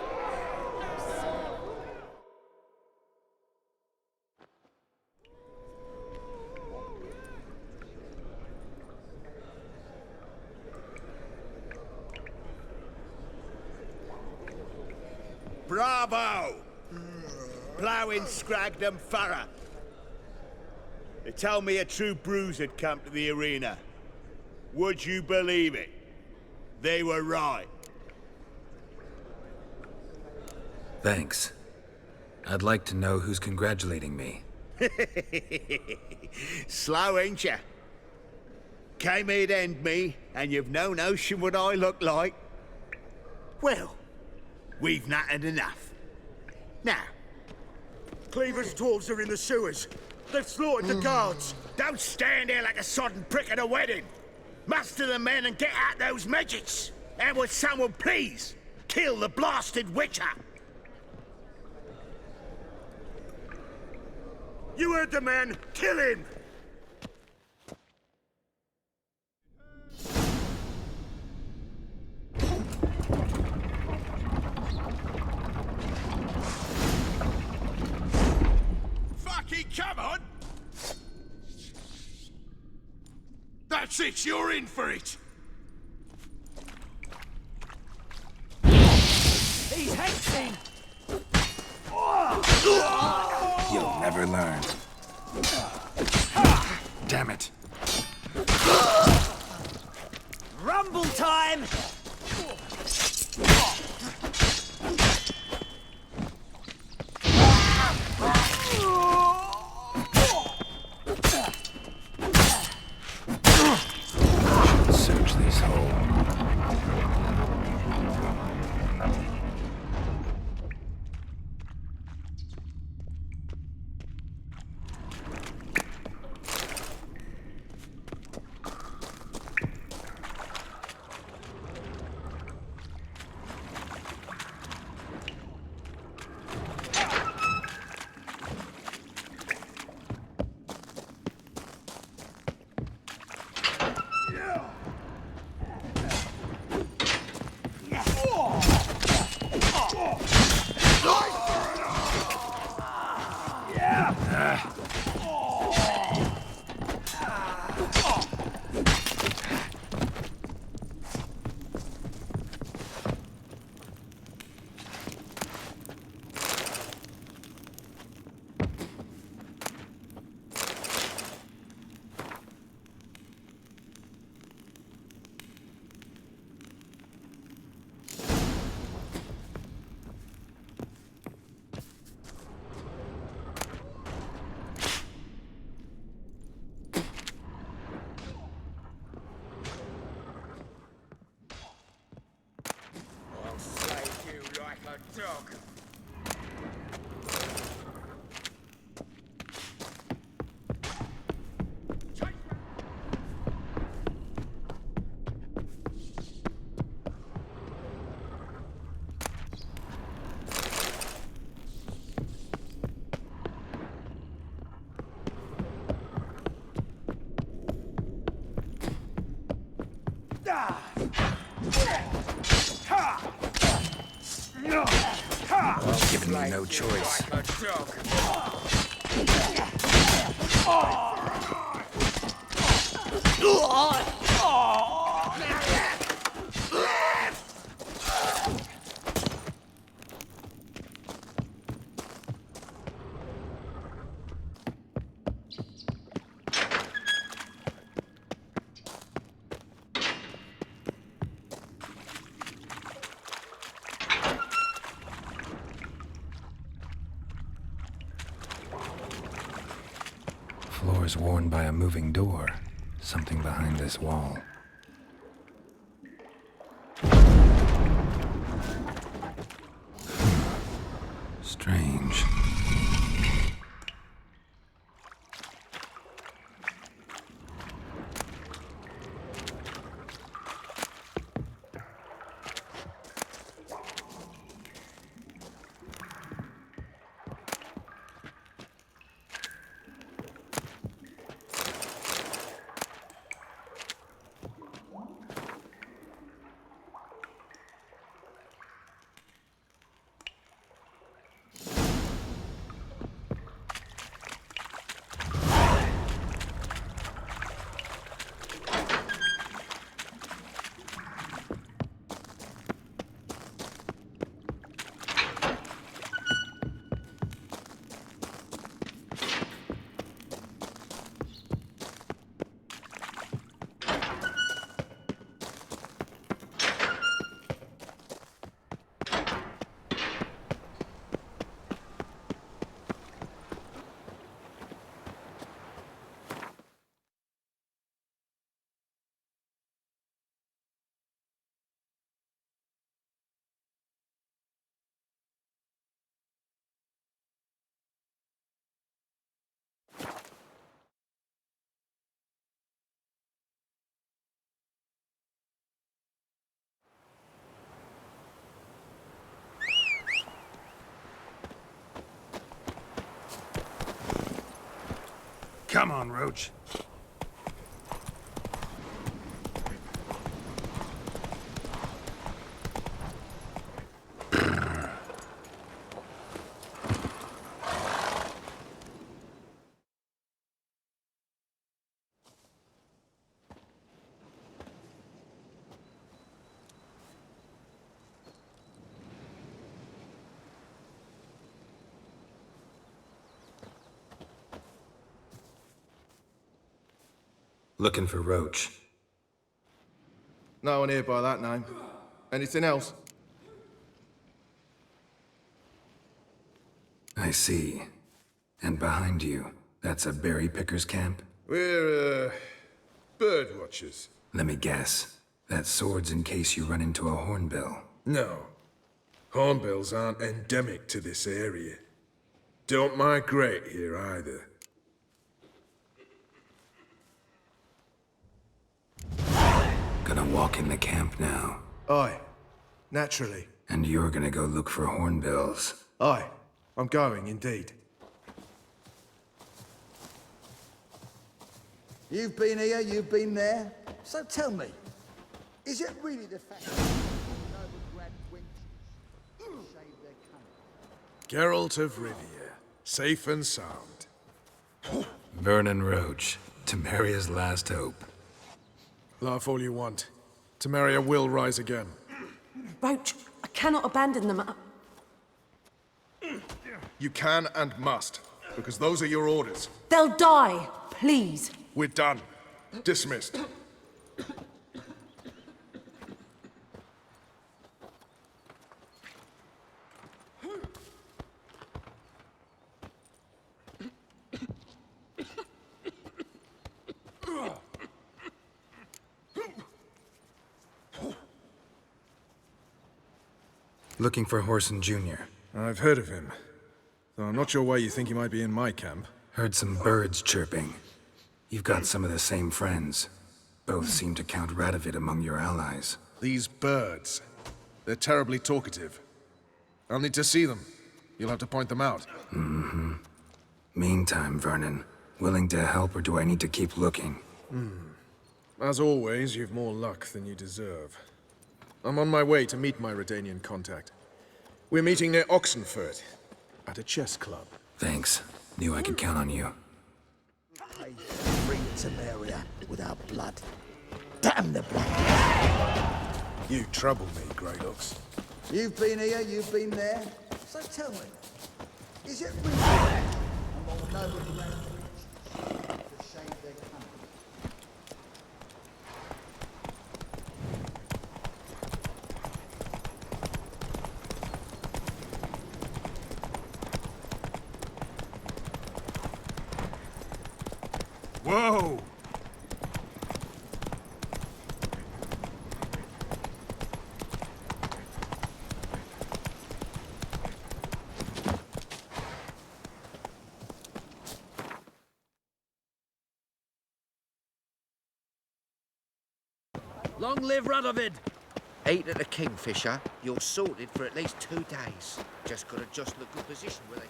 Bravo! Ploughing Scragdom Thorough. They told me a true bruise had come to the arena. Would you believe it? They were right. Thanks. I'd like to know who's congratulating me. Slow, ain't ya? Came here to end me, and you've no notion what I look like. Well, we've nattered enough. Now, Cleaver's dwarves are in the sewers. They've slaughtered the guards. don't stand there like a sodden prick at a wedding. Muster the men and get out those midgets. And would someone please kill the blasted Witcher? You heard the man. Kill him! Fucking come on! That's it, you're in for it! He's hexing! You'll never learn. Damn it. Rumble time! I'll slay you like a dog. Giving me no choice. Like a dog. Floor is worn by a moving door. Something behind this wall. Strange. Come on, Roach. Looking for Roach. No one here by that name. Anything else? I see. And behind you, that's a berry picker's camp? We're, bird watchers. Let me guess. That sword's in case you run into a hornbill. No. Hornbills aren't endemic to this area. Don't migrate here either. Gonna walk in the camp now. Aye. Naturally. And you're gonna go look for hornbills. Aye. I'm going, indeed. You've been here, you've been there. So tell me, is it really the fact that noble grad wenches shave their cunning? Geralt of Rivia, safe and sound. Vernon Roach, Temeria's last hope. Laugh all you want. Temeria will rise again. Roach, I cannot abandon them. You can and must, because those are your orders. They'll die, please. We're done. Dismissed. Looking for Horson Jr. I've heard of him, though I'm not sure why you think he might be in my camp. Heard some birds chirping. You've got some of the same friends. Both seem to count Radovid among your allies. These birds. They're terribly talkative. I'll need to see them. You'll have to point them out. Mm-hmm. Meantime, Vernon, willing to help or do I need to keep looking? As always, you've more luck than you deserve. I'm on my way to meet my Redanian contact. We're meeting near Oxenford, at a chess club. Thanks. Knew I could count on you. I freed Temeria without blood. Damn the blood! You trouble me, Greylocks. You've been here, you've been there. So tell me, is it really among noble men to shame their country? Whoa! Long live Radovid! 8 at the Kingfisher, you're sorted for at least 2 days. Just gotta just look good position where they...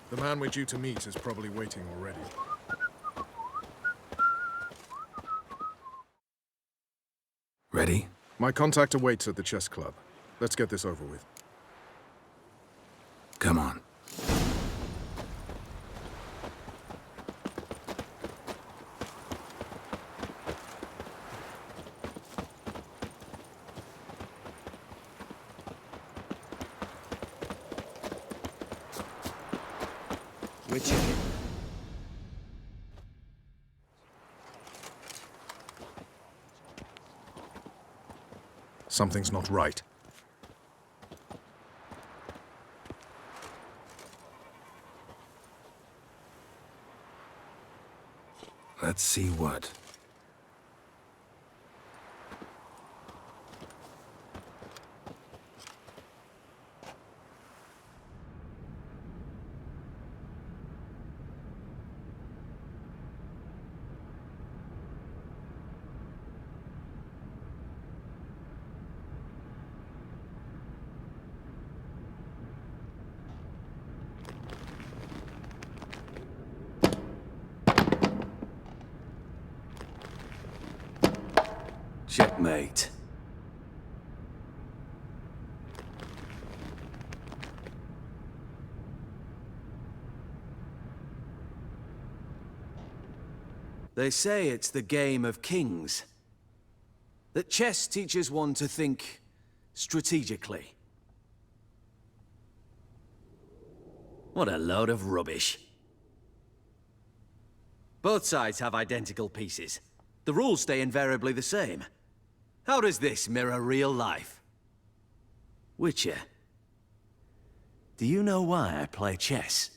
The man we're due to meet is probably waiting already. Ready? My contact awaits at the chess club. Let's get this over with. Come on. We're checking. Something's not right. Let's see what. Checkmate. They say it's the game of kings. That chess teaches one to think strategically. What a load of rubbish. Both sides have identical pieces. The rules stay invariably the same. How does this mirror real life? Witcher, do you know why I play chess?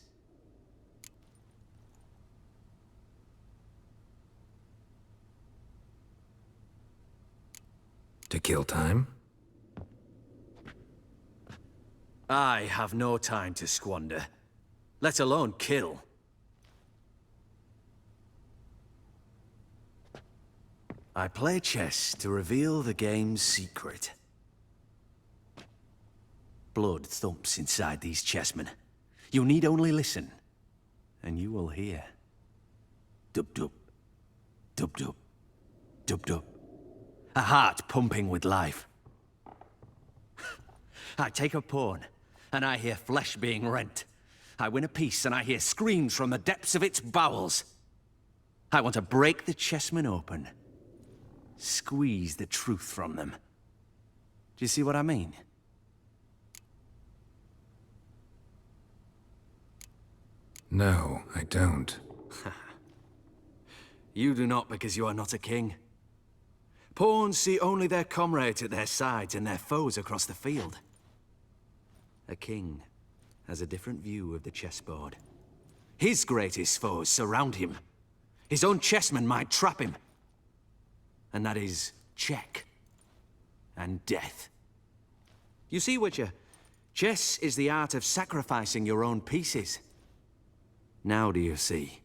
To kill time? I have no time to squander, let alone kill. I play chess to reveal the game's secret. Blood thumps inside these chessmen. You need only listen, and you will hear. Dub-dub, dub-dub, dub-dub. A heart pumping with life. I take a pawn, and I hear flesh being rent. I win a piece and I hear screams from the depths of its bowels. I want to break the chessmen open. Squeeze the truth from them. Do you see what I mean? No, I don't. You do not because you are not a king. Pawns see only their comrades at their sides and their foes across the field. A king has a different view of the chessboard. His greatest foes surround him. His own chessmen might trap him. And that is check and death. You see, Witcher, chess is the art of sacrificing your own pieces. Now do you see?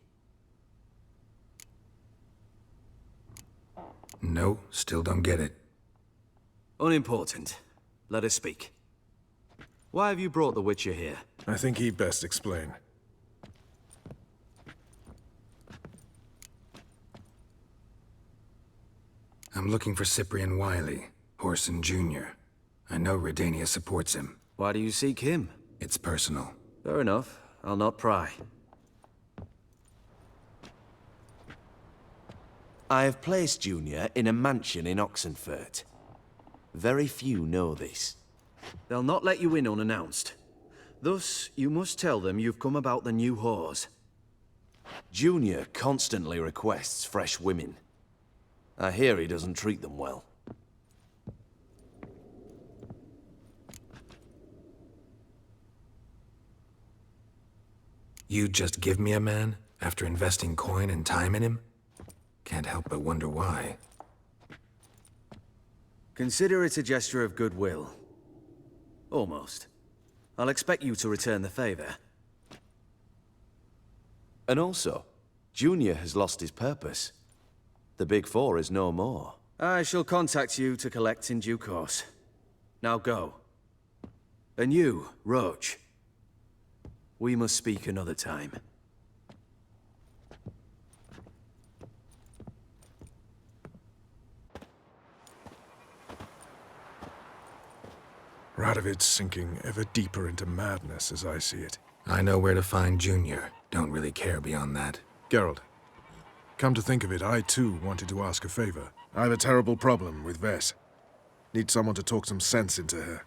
No, still don't get it. Unimportant. Let us speak. Why have you brought the Witcher here? I think he'd best explain. I'm looking for Cyprian Wiley, Horson Jr. I know Redania supports him. Why do you seek him? It's personal. Fair enough. I'll not pry. I have placed Junior in a mansion in Oxenfurt. Very few know this. They'll not let you in unannounced. Thus, you must tell them you've come about the new whores. Junior constantly requests fresh women. I hear he doesn't treat them well. You just give me a man after investing coin and time in him? Can't help but wonder why. Consider it a gesture of goodwill. Almost. I'll expect you to return the favor. And also, Junior has lost his purpose. The Big Four is no more. I shall contact you to collect in due course. Now go. And you, Roach. We must speak another time. Radovid's sinking ever deeper into madness as I see it. I know where to find Junior. Don't really care beyond that. Geralt, come to think of it, I too wanted to ask a favor. I have a terrible problem with Vess. Need someone to talk some sense into her.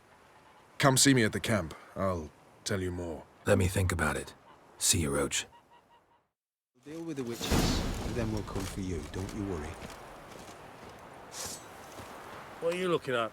Come see me at the camp. I'll tell you more. Let me think about it. See you, Roach. We'll deal with the witches, and then we'll come for you. Don't you worry. What are you looking at?